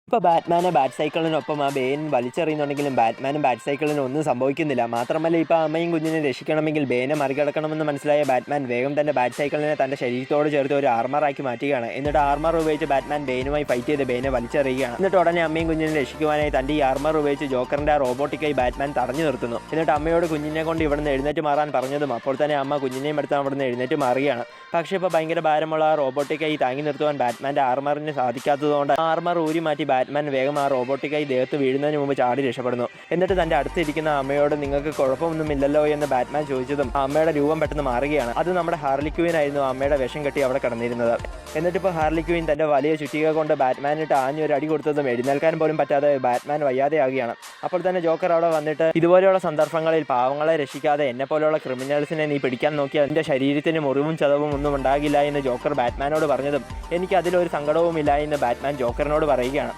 ഇപ്പോൾ ബാറ്റ്മാനെ ബാറ്റ് സൈക്കിളിനൊപ്പം ആ ബെയിൻ വലിച്ചെറിയുന്നുണ്ടെങ്കിലും ബാറ്റ്മാനും ബാറ്റ് സൈക്കിളിനും ഒന്നും സംഭവിക്കുന്നില്ല. മാത്രമല്ല ഇപ്പോൾ അമ്മയും കുഞ്ഞിനെ രക്ഷിക്കണമെങ്കിൽ ബെയിനെ മറികടക്കണമെന്ന് മനസ്സിലായ ബാറ്റ്മാൻ വേഗം തന്നെ ബാറ്റ് സൈക്കിളിനെ തൻ്റെ ശരീരത്തോട് ചേർത്ത് ഒരു ആർമറാക്കി മാറ്റുകയാണ്. എന്നിട്ട് ആർമർ ഉപയോഗിച്ച് ബാറ്റ്മാൻ ബെയിനുമായി ഫൈറ്റ് ചെയ്ത് ബെയിനെ വലിച്ചെറിയുകയാണ്. എന്നിട്ട് ഉടനെ അമ്മയും കുഞ്ഞിനെ രക്ഷിക്കുവാനായി തൻ്റെ ഈ ആർമർ ഉപയോഗിച്ച് ജോക്കറിൻ്റെ ആ റോബോട്ടിക്കായി ബാറ്റ്മാൻ തടഞ്ഞു നിർത്തുന്നു. എന്നിട്ട് അമ്മയോട് കുഞ്ഞിനെ കൊണ്ട് ഇവിടുന്ന് എഴുന്നേറ്റ് മാറാൻ പറഞ്ഞതും അപ്പോൾ തന്നെ അമ്മ കുഞ്ഞിനെയും എടുത്ത് അവിടുന്ന് എഴുന്നേറ്റ് മാറുകയാണ്. പക്ഷേ ഇപ്പോൾ ഭയങ്കര ഭാരമുള്ള ആ റോബോട്ടിക്കായി താങ്ങി നിർത്തുവാൻ ബാറ്റ്മാൻ്റെ ആർമറിന് സാധിക്കാത്തതുകൊണ്ട് ആർമർ ഊരി മാറ്റി ബാറ്റ്മാൻ വേഗം ആ റോബോട്ടിക്കായി ദേഹത്ത് വീഴുന്നതിന് മുമ്പ് ചാടി രക്ഷപ്പെടുന്നു. എന്നിട്ട് തൻ്റെ അടുത്തിരിക്കുന്ന അമ്മയോട് നിങ്ങൾക്ക് കുഴപ്പമൊന്നുമില്ലല്ലോ എന്ന് ബാറ്റ്മാൻ ചോദിച്ചതും അമ്മയുടെ രൂപം പെട്ടെന്ന് മാറുകയാണ്. അത് നമ്മുടെ ഹാർലി ക്വീൻ ആയിരുന്നു അമ്മയുടെ വിഷം കെട്ടി അവിടെ കിടന്നിരുന്നത്. എന്നിട്ടിപ്പോൾ ഹാർലി ക്വീൻ തൻ്റെ വലിയ ചുറ്റിക കൊണ്ട് ബാറ്റ്മാനിട്ട് ആഞ്ഞൊരു അടി കൊടുത്തതും എഴുന്നേൽക്കാൻ പോലും പറ്റാതെ ബാറ്റ്മാൻ വയ്യാതെയാകുകയാണ്. അപ്പോൾ തന്നെ ജോക്കർ അവിടെ വന്നിട്ട് ഇതുപോലെയുള്ള സന്ദർഭങ്ങളിൽ പാവങ്ങളെ രക്ഷിക്കാതെ എന്നെപ്പോലെയുള്ള ക്രിമിനൽസിനെ നീ പിടിക്കാൻ നോക്കിയാൽ എൻ്റെ ശരീരത്തിന് മുറിവും ചതവും ഒന്നും ഉണ്ടാകില്ല എന്ന് ജോക്കർ ബാറ്റ്മാനോട് പറഞ്ഞതും എനിക്ക് അതിലൊരു സങ്കടവുമില്ല എന്ന് ബാറ്റ്മാൻ ജോക്കറിനോട് പറയുകയാണ്.